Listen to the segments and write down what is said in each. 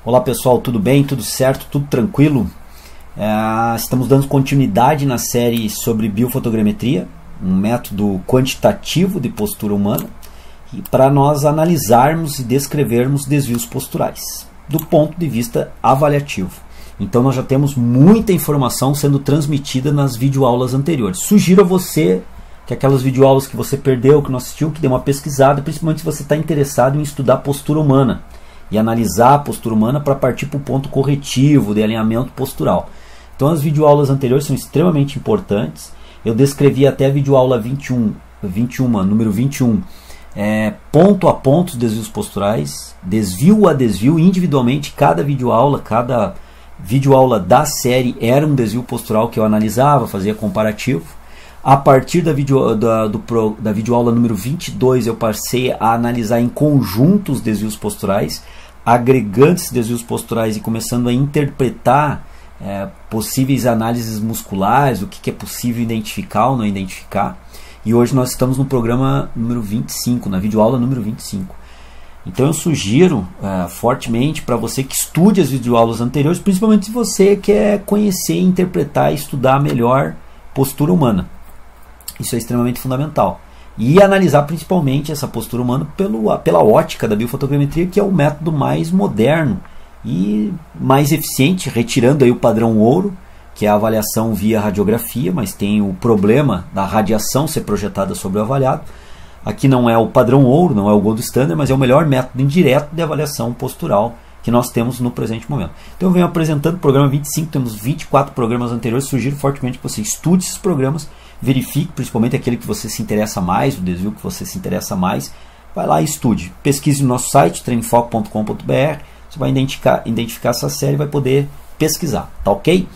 Olá pessoal, tudo bem? Tudo certo? Tudo tranquilo? Estamos dando continuidade na série sobre biofotogrametria, um método quantitativo de postura humana, para nós analisarmos e descrevermos desvios posturais, do ponto de vista avaliativo. Então nós já temos muita informação sendo transmitida nas videoaulas anteriores. Sugiro a você que aquelas videoaulas que você perdeu, que não assistiu, que dê uma pesquisada, principalmente se você está interessado em estudar postura humana e analisar a postura humana para partir para o ponto corretivo de alinhamento postural. Então as videoaulas anteriores são extremamente importantes. Eu descrevi até a videoaula 21, número 21, ponto a ponto os desvios posturais, desvio a desvio, individualmente, cada videoaula da série era um desvio postural que eu analisava, fazia comparativo. A partir da videoaula número 22 eu passei a analisar em conjunto os desvios posturais, agregando esses desvios posturais e começando a interpretar possíveis análises musculares, o que é possível identificar ou não identificar. E hoje nós estamos no programa número 25, na videoaula número 25. Então eu sugiro fortemente para você que estude as videoaulas anteriores, principalmente se você quer conhecer, interpretar e estudar melhor postura humana. Isso é extremamente fundamental. E analisar principalmente essa postura humana pela ótica da biofotogrametria, que é o método mais moderno e mais eficiente, retirando aí o padrão ouro, que é a avaliação via radiografia, mas tem o problema da radiação ser projetada sobre o avaliado. Aqui não é o padrão ouro, não é o gold standard, mas é o melhor método indireto de avaliação postural que nós temos no presente momento. Então eu venho apresentando o programa 25, temos 24 programas anteriores, sugiro fortemente que você estude esses programas, verifique principalmente aquele que você se interessa mais, o desvio que você se interessa mais, vai lá e estude. Pesquise no nosso site, treinfoco.com.br, você vai identificar essa série e vai poder pesquisar, tá ok?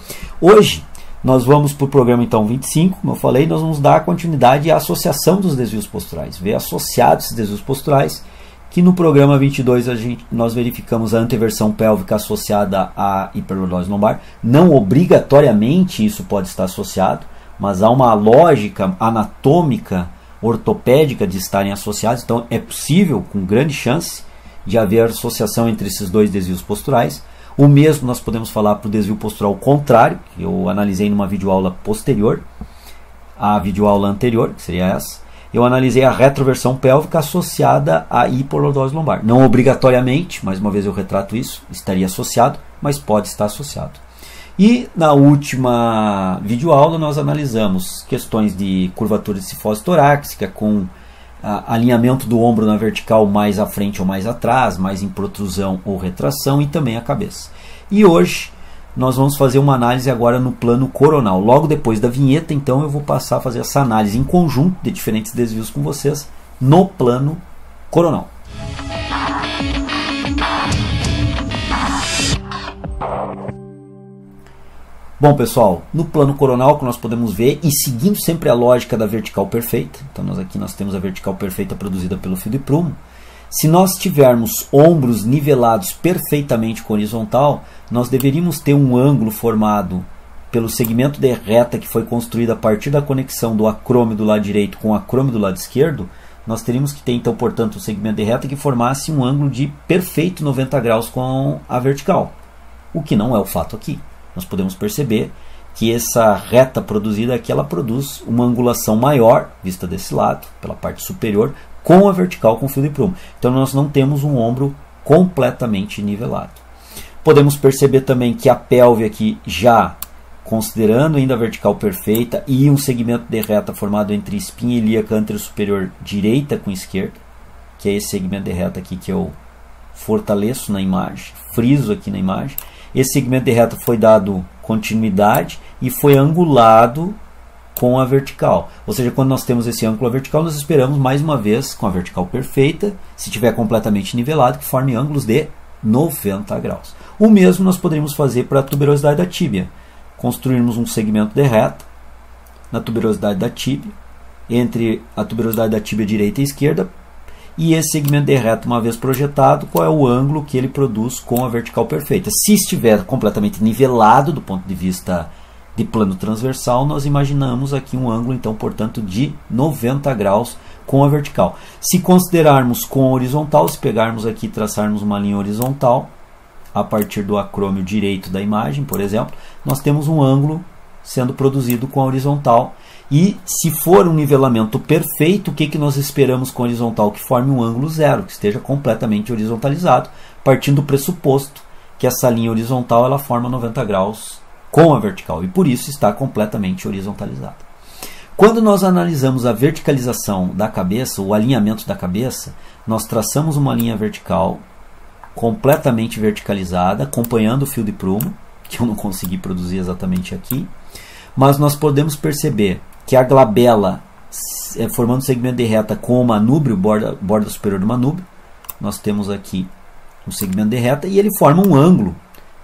Hoje nós vamos para o programa então 25, como eu falei, nós vamos dar continuidade à associação dos desvios posturais, ver associados esses desvios posturais, que no programa 22 nós verificamos a anteversão pélvica associada à hiperlordose lombar. Não obrigatoriamente isso pode estar associado, mas há uma lógica anatômica, ortopédica de estarem associados, então é possível, com grande chance, de haver associação entre esses dois desvios posturais. O mesmo nós podemos falar para o desvio postural contrário, que eu analisei numa videoaula posterior, à videoaula anterior, que seria essa. Eu analisei a retroversão pélvica associada à hiperlordose lombar. Não obrigatoriamente, mais uma vez eu retrato isso, estaria associado, mas pode estar associado. E na última videoaula nós analisamos questões de curvatura de cifose torácica com alinhamento do ombro na vertical mais à frente ou mais atrás, mais em protrusão ou retração, e também a cabeça. E hoje nós vamos fazer uma análise agora no plano coronal. Logo depois da vinheta, então, eu vou passar a fazer essa análise em conjunto de diferentes desvios com vocês no plano coronal. Bom pessoal, no plano coronal que nós podemos ver, e seguindo sempre a lógica da vertical perfeita, então nós temos a vertical perfeita produzida pelo fio de prumo. Se nós tivermos ombros nivelados perfeitamente com horizontal, nós deveríamos ter um ângulo formado pelo segmento de reta que foi construído a partir da conexão do acrômio do lado direito com o acrômio do lado esquerdo. Nós teríamos que ter então, portanto, um segmento de reta que formasse um ângulo de perfeito 90 graus com a vertical, o que não é o fato aqui. Nós podemos perceber que essa reta produzida aqui, ela produz uma angulação maior, vista desse lado, pela parte superior, com a vertical com fio de prumo. Então nós não temos um ombro completamente nivelado. Podemos perceber também que a pelve aqui, já considerando ainda a vertical perfeita e um segmento de reta formado entre espinha ilíaca anterosuperior direita com esquerda, que é esse segmento de reta aqui que eu fortaleço na imagem, friso aqui na imagem. Esse segmento de reta foi dado continuidade e foi angulado com a vertical. Ou seja, quando nós temos esse ângulo vertical, nós esperamos mais uma vez com a vertical perfeita, se tiver completamente nivelado, que forme ângulos de 90 graus. O mesmo nós poderíamos fazer para a tuberosidade da tíbia. Construirmos um segmento de reta na tuberosidade da tíbia, entre a tuberosidade da tíbia direita e esquerda, e esse segmento de reta, uma vez projetado, qual é o ângulo que ele produz com a vertical perfeita. Se estiver completamente nivelado do ponto de vista de plano transversal, nós imaginamos aqui um ângulo, então, portanto, de 90 graus com a vertical. Se considerarmos com a horizontal, se pegarmos aqui e traçarmos uma linha horizontal, a partir do acrômio direito da imagem, por exemplo, nós temos um ângulo sendo produzido com a horizontal. E se for um nivelamento perfeito, o que nós esperamos com a horizontal? Que forme um ângulo zero, que esteja completamente horizontalizado, partindo do pressuposto que essa linha horizontal ela forma 90 graus com a vertical, e por isso está completamente horizontalizada. Quando nós analisamos a verticalização da cabeça, o alinhamento da cabeça, nós traçamos uma linha vertical completamente verticalizada, acompanhando o fio de prumo, que eu não consegui produzir exatamente aqui, mas nós podemos perceber que a glabela, formando um segmento de reta com o manúbrio, borda superior do manúbrio, nós temos aqui um segmento de reta e ele forma um ângulo.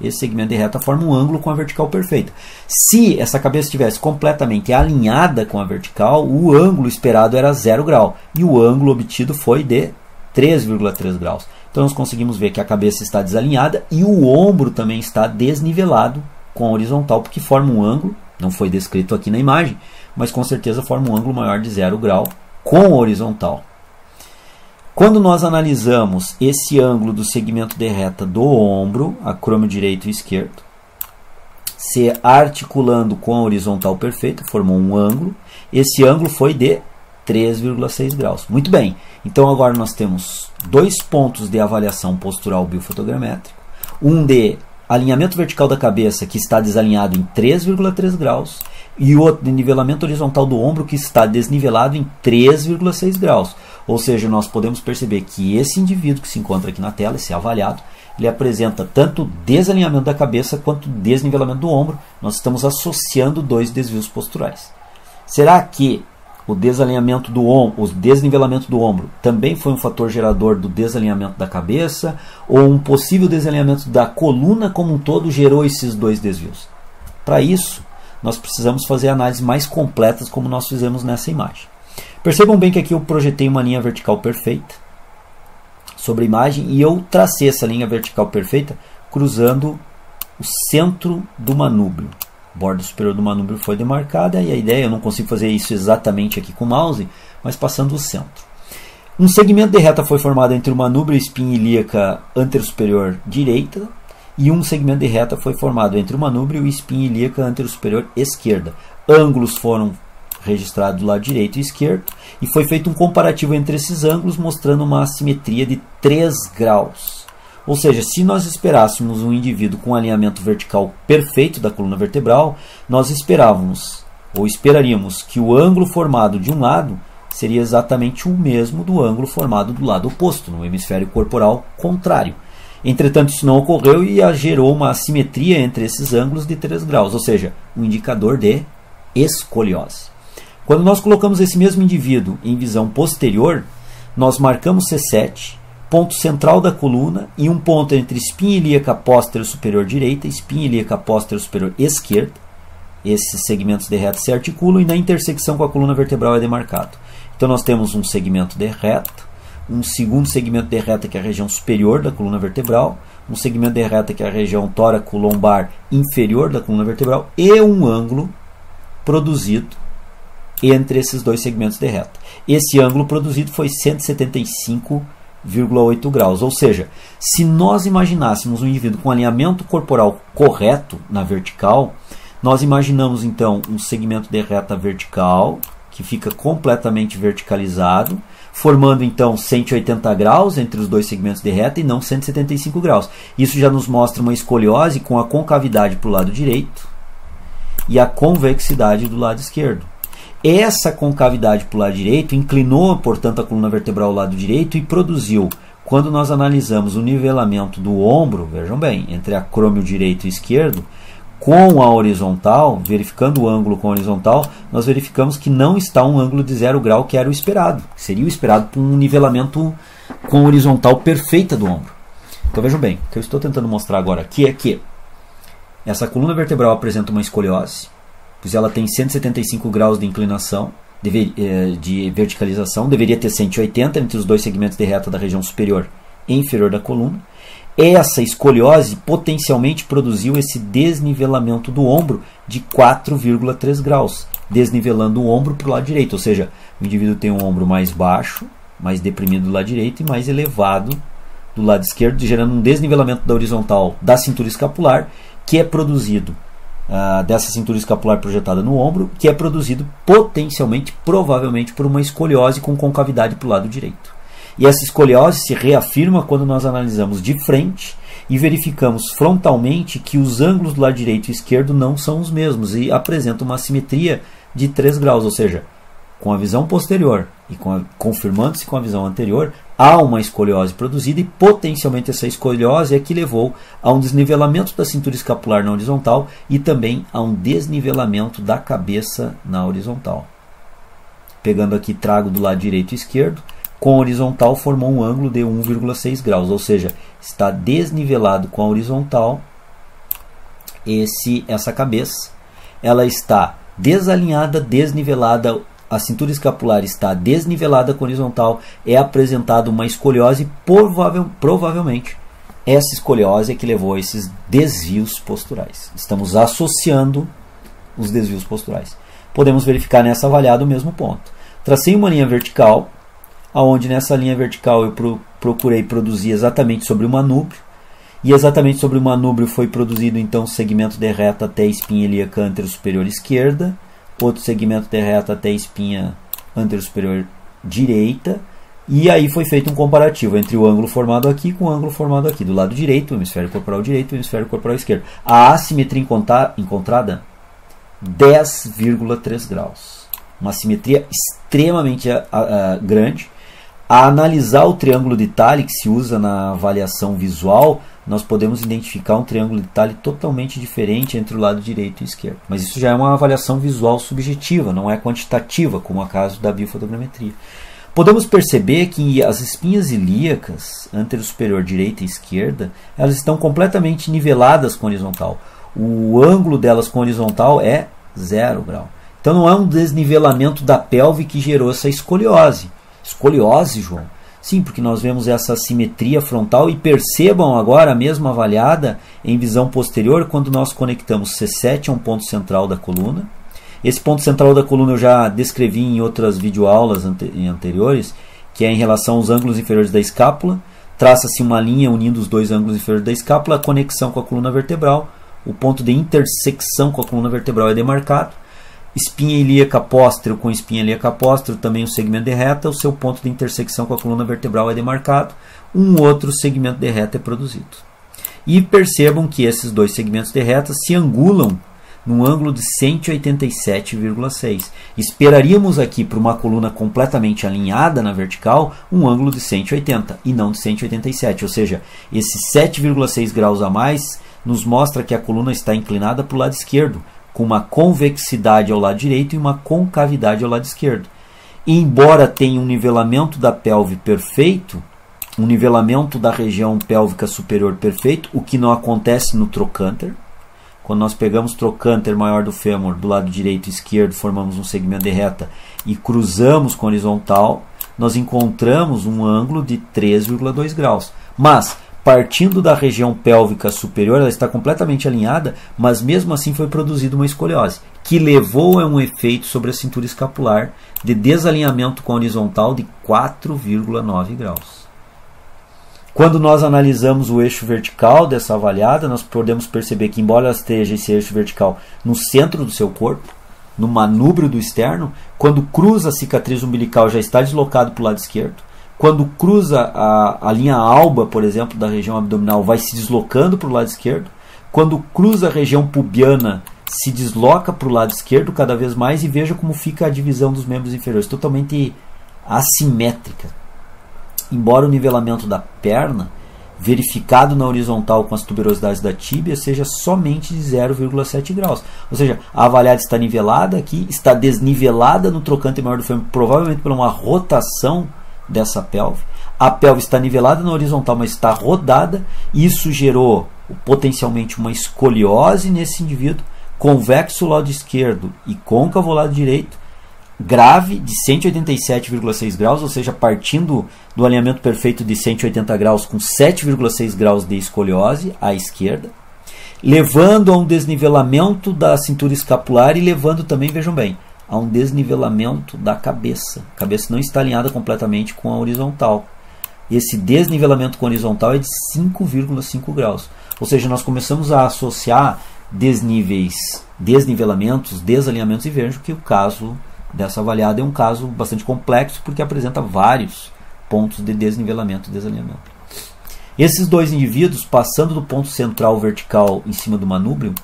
Esse segmento de reta forma um ângulo com a vertical perfeita. Se essa cabeça estivesse completamente alinhada com a vertical, o ângulo esperado era 0 grau e o ângulo obtido foi de 3,3 graus. Então nós conseguimos ver que a cabeça está desalinhada e o ombro também está desnivelado com a horizontal, porque forma um ângulo, não foi descrito aqui na imagem, mas com certeza forma um ângulo maior de 0 grau com a horizontal. Quando nós analisamos esse ângulo do segmento de reta do ombro, acrômio direito e esquerdo, se articulando com a horizontal perfeita, formou um ângulo. Esse ângulo foi de 3,6 graus. Muito bem, então agora nós temos dois pontos de avaliação postural biofotogramétrico. Um de alinhamento vertical da cabeça, que está desalinhado em 3,3 graus, e outro de nivelamento horizontal do ombro, que está desnivelado em 3,6 graus. Ou seja, nós podemos perceber que esse indivíduo que se encontra aqui na tela, esse avaliado, ele apresenta tanto desalinhamento da cabeça quanto desnivelamento do ombro. Nós estamos associando dois desvios posturais. Será que o desalinhamento do ombro, o desnivelamento do ombro também foi um fator gerador do desalinhamento da cabeça, ou um possível desalinhamento da coluna como um todo gerou esses dois desvios? Para isso, nós precisamos fazer análises mais completas, como nós fizemos nessa imagem. Percebam bem que aqui eu projetei uma linha vertical perfeita sobre a imagem e eu tracei essa linha vertical perfeita cruzando o centro do manúbrio. A borda superior do manúbrio foi demarcada e a ideia, eu não consigo fazer isso exatamente aqui com o mouse, mas passando o centro. Um segmento de reta foi formado entre o manúbrio e a espinha ilíaca anterosuperior direita, e um segmento de reta foi formado entre o manúbrio e a espinha ilíaca anterosuperior esquerda. Ângulos foram registrados do lado direito e esquerdo, e foi feito um comparativo entre esses ângulos, mostrando uma assimetria de 3 graus. Ou seja, se nós esperássemos um indivíduo com alinhamento vertical perfeito da coluna vertebral, nós esperaríamos que o ângulo formado de um lado seria exatamente o mesmo do ângulo formado do lado oposto, no hemisfério corporal contrário. Entretanto, isso não ocorreu e gerou uma assimetria entre esses ângulos de 3 graus, ou seja, um indicador de escoliose. Quando nós colocamos esse mesmo indivíduo em visão posterior, nós marcamos C7, ponto central da coluna, e um ponto entre espinha ilíaca póstero superior direita e espinha ilíaca póstero superior esquerda. Esses segmentos de reta se articulam e na intersecção com a coluna vertebral é demarcado. Então nós temos um segmento de reta, um segundo segmento de reta que é a região superior da coluna vertebral, um segmento de reta que é a região tóraco-lombar inferior da coluna vertebral e um ângulo produzido entre esses dois segmentos de reta. Esse ângulo produzido foi 175,8 graus, ou seja, se nós imaginássemos um indivíduo com alinhamento corporal correto na vertical, nós imaginamos então um segmento de reta vertical que fica completamente verticalizado, formando então 180 graus entre os dois segmentos de reta e não 175 graus. Isso já nos mostra uma escoliose com a concavidade para o lado direito e a convexidade do lado esquerdo. Essa concavidade para o lado direito inclinou, portanto, a coluna vertebral ao lado direito e produziu, quando nós analisamos o nivelamento do ombro, vejam bem, entre acrômio direito e esquerdo, com a horizontal, verificando o ângulo com a horizontal, nós verificamos que não está um ângulo de 0 grau, que era o esperado. Seria o esperado por um nivelamento com horizontal perfeita do ombro. Então vejam bem, o que eu estou tentando mostrar agora aqui é que essa coluna vertebral apresenta uma escoliose, pois ela tem 175 graus de inclinação, de verticalização, deveria ter 180 entre os dois segmentos de reta da região superior e inferior da coluna. Essa escoliose potencialmente produziu esse desnivelamento do ombro de 4,3 graus, desnivelando o ombro para o lado direito, ou seja, o indivíduo tem um ombro mais baixo, mais deprimido do lado direito e mais elevado do lado esquerdo, gerando um desnivelamento da horizontal da cintura escapular, que é produzido dessa cintura escapular projetada no ombro, que é produzido potencialmente, provavelmente, por uma escoliose com concavidade para o lado direito. E essa escoliose se reafirma quando nós analisamos de frente e verificamos frontalmente que os ângulos do lado direito e esquerdo não são os mesmos e apresentam uma assimetria de 3 graus, ou seja, com a visão posterior e confirmando-se com a visão anterior, há uma escoliose produzida e potencialmente essa escoliose é que levou a um desnivelamento da cintura escapular na horizontal e também a um desnivelamento da cabeça na horizontal. Pegando aqui, trago do lado direito e esquerdo, com a horizontal formou um ângulo de 1,6 graus, ou seja, está desnivelado com a horizontal essa cabeça. Ela está desalinhada, desnivelada, a cintura escapular está desnivelada com a horizontal, é apresentada uma escoliose, provavelmente essa escoliose é que levou a esses desvios posturais. Estamos associando os desvios posturais. Podemos verificar nessa avaliada o mesmo ponto. Tracei uma linha vertical, onde nessa linha vertical eu procurei produzir exatamente sobre o manúbrio, e exatamente sobre o manúbrio foi produzido então um segmento de reta até a espinha ilíaca antero-superior esquerda, outro segmento de reta até a espinha antero-superior direita, e aí foi feito um comparativo entre o ângulo formado aqui com o ângulo formado aqui, do lado direito, o hemisfério corporal direito e o hemisfério corporal esquerdo. A assimetria encontrada, 10,3 graus. Uma assimetria extremamente grande. A analisar o triângulo de Thaly que se usa na avaliação visual, nós podemos identificar um triângulo de Thaly totalmente diferente entre o lado direito e esquerdo. Mas isso já é uma avaliação visual subjetiva, não é quantitativa, como é o caso da biofotogrametria. Podemos perceber que as espinhas ilíacas, antero-superior direita e esquerda, elas estão completamente niveladas com a horizontal. O ângulo delas com a horizontal é 0 grau. Então não é um desnivelamento da pelve que gerou essa escoliose. Escoliose, João? Sim, porque nós vemos essa assimetria frontal e percebam agora a mesma avaliada em visão posterior quando nós conectamos C7 a um ponto central da coluna. Esse ponto central da coluna eu já descrevi em outras videoaulas anteriores, que é em relação aos ângulos inferiores da escápula. Traça-se uma linha unindo os dois ângulos inferiores da escápula, a conexão com a coluna vertebral. O ponto de intersecção com a coluna vertebral é demarcado. Espinha ilíaca póstero com espinha ilíaca póstero, também o segmento de reta, o seu ponto de intersecção com a coluna vertebral é demarcado, um outro segmento de reta é produzido. E percebam que esses dois segmentos de reta se angulam num ângulo de 187,6. Esperaríamos aqui para uma coluna completamente alinhada na vertical um ângulo de 180 e não de 187, ou seja, esses 7,6 graus a mais nos mostra que a coluna está inclinada para o lado esquerdo, com uma convexidade ao lado direito e uma concavidade ao lado esquerdo. E embora tenha um nivelamento da pelve perfeito, um nivelamento da região pélvica superior perfeito, o que não acontece no trocânter. Quando nós pegamos o trocânter maior do fêmur do lado direito e esquerdo, formamos um segmento de reta e cruzamos com a horizontal, nós encontramos um ângulo de 3,2 graus. Mas, partindo da região pélvica superior, ela está completamente alinhada, mas mesmo assim foi produzida uma escoliose, que levou a um efeito sobre a cintura escapular de desalinhamento com a horizontal de 4,9 graus. Quando nós analisamos o eixo vertical dessa avaliada, nós podemos perceber que, embora ela esteja esse eixo vertical no centro do seu corpo, no manúbrio do externo, quando cruza a cicatriz umbilical já está deslocado para o lado esquerdo. Quando cruza a linha alba, por exemplo, da região abdominal, vai se deslocando para o lado esquerdo. Quando cruza a região pubiana, se desloca para o lado esquerdo cada vez mais, e veja como fica a divisão dos membros inferiores, totalmente assimétrica. Embora o nivelamento da perna, verificado na horizontal com as tuberosidades da tíbia, seja somente de 0,7 graus. Ou seja, a avaliada está nivelada aqui, está desnivelada no trocânter maior do fêmur, provavelmente por uma rotação dessa pelve. A pelve está nivelada na horizontal, mas está rodada. Isso gerou potencialmente uma escoliose nesse indivíduo, convexo ao lado esquerdo e côncavo ao lado direito, grave, de 187,6 graus, ou seja, partindo do alinhamento perfeito de 180 graus com 7,6 graus de escoliose à esquerda, levando a um desnivelamento da cintura escapular e levando também, vejam bem, a um desnivelamento da cabeça. A cabeça não está alinhada completamente com a horizontal. esse desnivelamento com horizontal é de 5,5 graus. Ou seja, nós começamos a associar desnivelamentos, desalinhamentos, e vejo que o caso dessa avaliada é um caso bastante complexo, porque apresenta vários pontos de desnivelamento e desalinhamento. Esses dois indivíduos, passando do ponto central vertical em cima do manúbrio,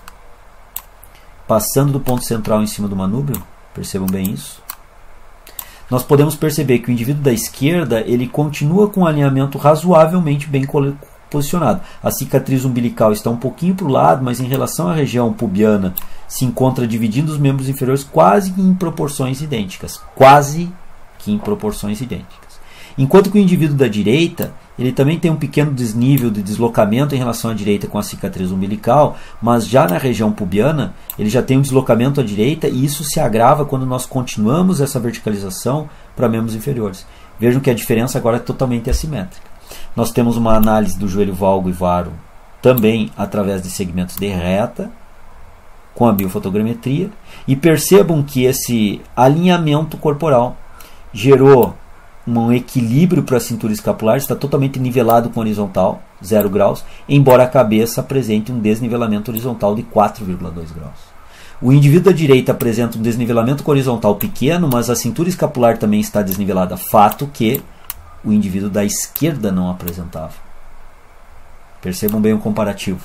percebam bem isso, nós podemos perceber que o indivíduo da esquerda ele continua com um alinhamento razoavelmente bem posicionado. A cicatriz umbilical está um pouquinho para o lado, mas em relação à região pubiana se encontra dividindo os membros inferiores quase que em proporções idênticas. Enquanto que o indivíduo da direita ele também tem um pequeno desnível de deslocamento em relação à direita com a cicatriz umbilical, mas já na região pubiana ele já tem um deslocamento à direita, e isso se agrava quando nós continuamos essa verticalização para membros inferiores. Vejam que a diferença agora é totalmente assimétrica. Nós temos uma análise do joelho valgo e varo também através de segmentos de reta com a biofotogrametria, e percebam que esse alinhamento corporal gerou um equilíbrio para a cintura escapular, está totalmente nivelado com horizontal, 0 graus, embora a cabeça apresente um desnivelamento horizontal de 4,2 graus. O indivíduo da direita apresenta um desnivelamento horizontal pequeno, mas a cintura escapular também está desnivelada, fato que o indivíduo da esquerda não apresentava. Percebam bem o comparativo.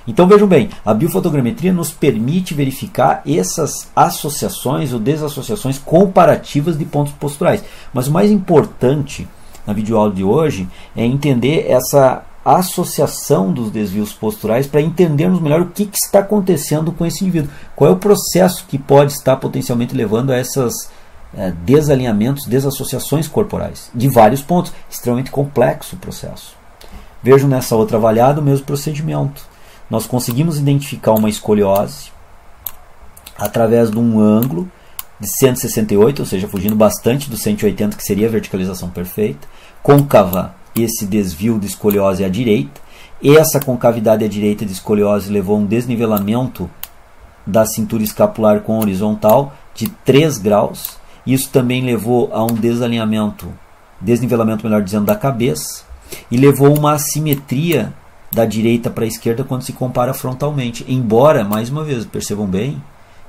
Então vejam bem, a biofotogrametria nos permite verificar essas associações ou desassociações comparativas de pontos posturais. Mas o mais importante na videoaula de hoje é entender essa associação dos desvios posturais para entendermos melhor o que está acontecendo com esse indivíduo. Qual é o processo que pode estar potencialmente levando a essas desalinhamentos, desassociações corporais de vários pontos. Extremamente complexo o processo. Vejam nessa outra avaliada o mesmo procedimento. Nós conseguimos identificar uma escoliose através de um ângulo de 168, ou seja, fugindo bastante do 180, que seria a verticalização perfeita. Côncava, esse desvio de escoliose à direita. Essa concavidade à direita de escoliose levou a um desnivelamento da cintura escapular com horizontal de 3 graus. Isso também levou a um desnivelamento, melhor dizendo, da cabeça, e levou uma assimetria da direita para a esquerda quando se compara frontalmente. Embora, mais uma vez, percebam bem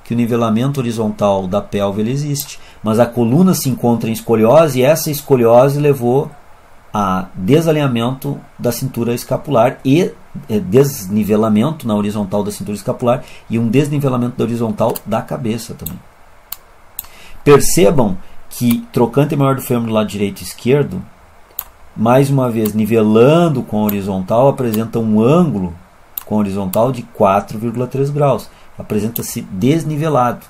que o nivelamento horizontal da pelve ele existe, mas a coluna se encontra em escoliose, e essa escoliose levou a desalinhamento da cintura escapular e desnivelamento na horizontal da cintura escapular e um desnivelamento da horizontal da cabeça também. Percebam que trocante maior do fêmur do lado direito e esquerdo, mais uma vez nivelando com a horizontal, apresenta um ângulo com a horizontal de 4,3 graus. Apresenta-se desnivelado.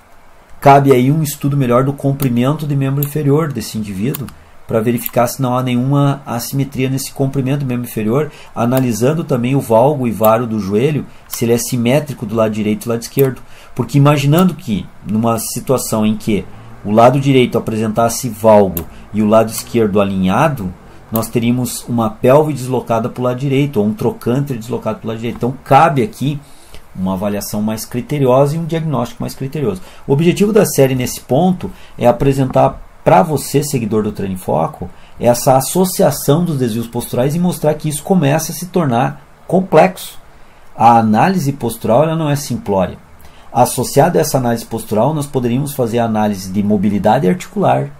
Cabe aí um estudo melhor do comprimento de membro inferior desse indivíduo, para verificar se não há nenhuma assimetria nesse comprimento do membro inferior, analisando também o valgo e varo do joelho, se ele é simétrico do lado direito e do lado esquerdo. Porque imaginando que, numa situação em que o lado direito apresentasse valgo e o lado esquerdo alinhado, nós teríamos uma pelve deslocada para o lado direito, ou um trocânter deslocado para o lado direito. Então, cabe aqui uma avaliação mais criteriosa e um diagnóstico mais criterioso. O objetivo da série nesse ponto é apresentar para você, seguidor do Treino em Foco, essa associação dos desvios posturais e mostrar que isso começa a se tornar complexo. A análise postural ela não é simplória. Associado a essa análise postural, nós poderíamos fazer análise de mobilidade articular,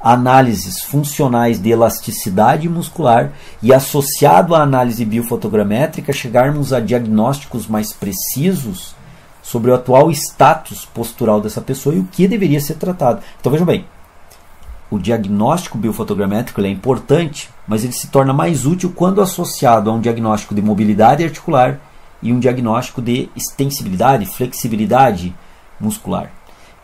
análises funcionais de elasticidade muscular, e associado à análise biofotogramétrica chegarmos a diagnósticos mais precisos sobre o atual status postural dessa pessoa e o que deveria ser tratado. Então vejam bem, o diagnóstico biofotogramétrico ele é importante, mas ele se torna mais útil quando associado a um diagnóstico de mobilidade articular e um diagnóstico de extensibilidade, flexibilidade muscular.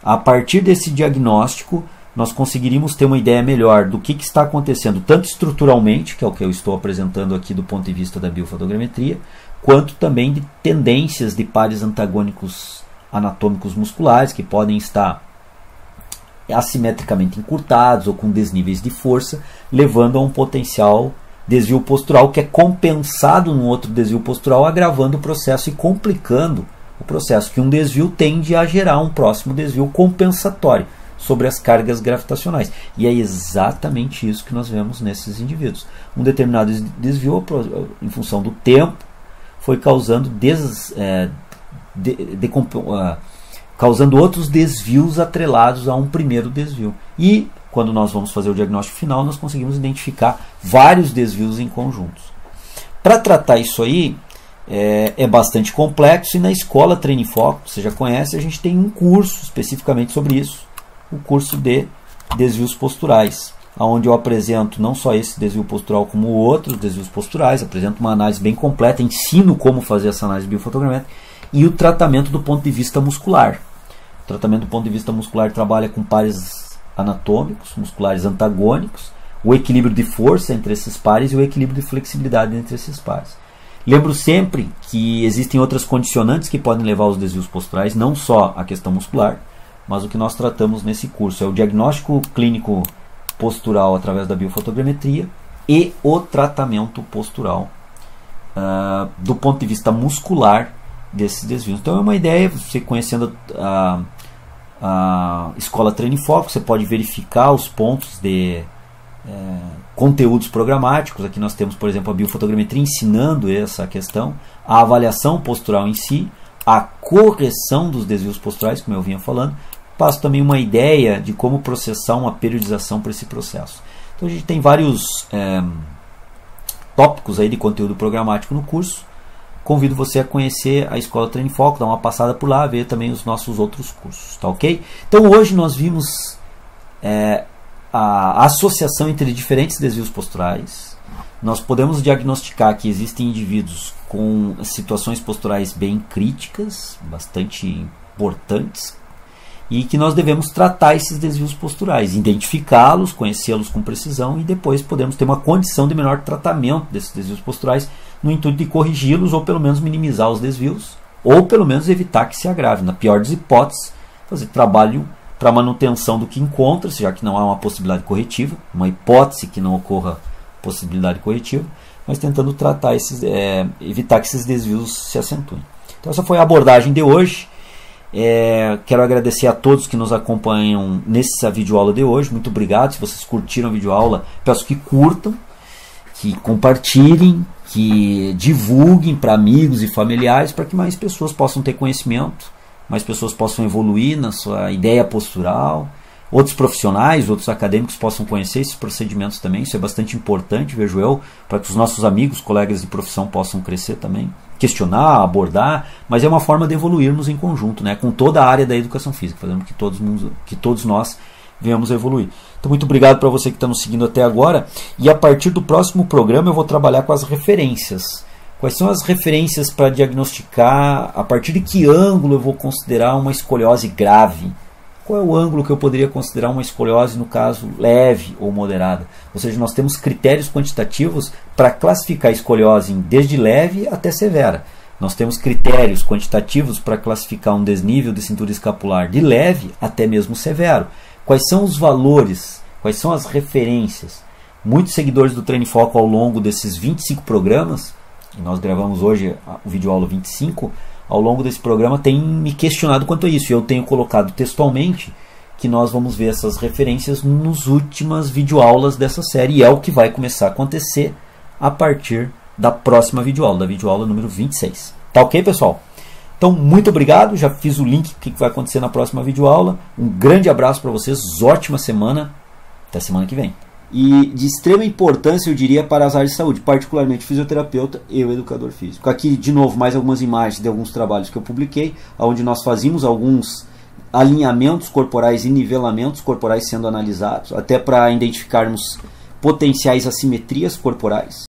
A partir desse diagnóstico, nós conseguiríamos ter uma ideia melhor do que está acontecendo, tanto estruturalmente, que é o que eu estou apresentando aqui do ponto de vista da biofotogrametria, quanto também de tendências de pares antagônicos anatômicos musculares, que podem estar assimetricamente encurtados ou com desníveis de força, levando a um potencial desvio postural que é compensado num outro desvio postural, agravando o processo e complicando o processo, que um desvio tende a gerar um próximo desvio compensatório. sobre as cargas gravitacionais. E é exatamente isso que nós vemos nesses indivíduos. Um determinado desvio, em função do tempo, foi causando, causando outros desvios atrelados a um primeiro desvio. E, quando nós vamos fazer o diagnóstico final, nós conseguimos identificar vários desvios em conjuntos. Para tratar isso aí, é bastante complexo, e na escola Treine Foco, você já conhece, a gente tem um curso especificamente sobre isso, o curso de desvios posturais, onde eu apresento não só esse desvio postural como outros desvios posturais, apresento uma análise bem completa, ensino como fazer essa análise biofotogramétrica e o tratamento do ponto de vista muscular. O tratamento do ponto de vista muscular trabalha com pares anatômicos, musculares antagônicos, o equilíbrio de força entre esses pares e o equilíbrio de flexibilidade entre esses pares. Lembro sempre que existem outras condicionantes que podem levar aos desvios posturais, não só a questão muscular, mas o que nós tratamos nesse curso é o diagnóstico clínico postural através da biofotogrametria e o tratamento postural do ponto de vista muscular desses desvios. Então é uma ideia, você conhecendo a escola Treine Foco, você pode verificar os pontos de conteúdos programáticos. Aqui nós temos, por exemplo, a biofotogrametria ensinando essa questão, a avaliação postural em si, a correção dos desvios posturais, como eu vinha falando. Passo também uma ideia de como processar uma periodização para esse processo. Então a gente tem vários tópicos aí de conteúdo programático no curso. Convido você a conhecer a Escola Treine Foco, dar uma passada por lá, ver também os nossos outros cursos, tá ok? Então hoje nós vimos a associação entre diferentes desvios posturais. Nós podemos diagnosticar que existem indivíduos com situações posturais bem críticas, bastante importantes, e que nós devemos tratar esses desvios posturais, identificá-los, conhecê-los com precisão, e depois podemos ter uma condição de melhor tratamento desses desvios posturais no intuito de corrigi-los ou pelo menos minimizar os desvios, ou pelo menos evitar que se agrave. Na pior das hipóteses, fazer trabalho para manutenção do que encontra-se, já que não há uma possibilidade corretiva, uma hipótese que não ocorra possibilidade corretiva, mas tentando tratar evitar que esses desvios se acentuem. Então essa foi a abordagem de hoje. Quero agradecer a todos que nos acompanham nessa videoaula de hoje. Muito obrigado. Se vocês curtiram a videoaula, peço que curtam, que compartilhem, que divulguem para amigos e familiares, para que mais pessoas possam ter conhecimento, mais pessoas possam evoluir na sua ideia postural, outros profissionais, outros acadêmicos possam conhecer esses procedimentos também. Isso é bastante importante, vejo eu, para que os nossos amigos, colegas de profissão possam crescer também, questionar, abordar, mas é uma forma de evoluirmos em conjunto, né, com toda a área da educação física, fazendo que todos nós venhamos a evoluir. Então, muito obrigado para você que está nos seguindo até agora, e a partir do próximo programa eu vou trabalhar com as referências. Quais são as referências para diagnosticar, a partir de que ângulo eu vou considerar uma escoliose grave? Qual é o ângulo que eu poderia considerar uma escoliose, no caso, leve ou moderada? Ou seja, nós temos critérios quantitativos para classificar a escoliose desde leve até severa. Nós temos critérios quantitativos para classificar um desnível de cintura escapular de leve até mesmo severo. Quais são os valores? Quais são as referências? Muitos seguidores do Treine Foco ao longo desses 25 programas, nós gravamos hoje o vídeo aula 25, ao longo desse programa têm me questionado quanto a isso. E eu tenho colocado textualmente que nós vamos ver essas referências nas últimas videoaulas dessa série. E é o que vai começar a acontecer a partir da próxima videoaula, da videoaula número 26. Tá ok, pessoal? Então, muito obrigado. Já fiz o link do que vai acontecer na próxima videoaula. Um grande abraço para vocês. Ótima semana. Até semana que vem. E de extrema importância, eu diria, para as áreas de saúde, particularmente fisioterapeuta e o educador físico. Aqui, de novo, mais algumas imagens de alguns trabalhos que eu publiquei, onde nós fazíamos alguns alinhamentos corporais e nivelamentos corporais sendo analisados, até para identificarmos potenciais assimetrias corporais.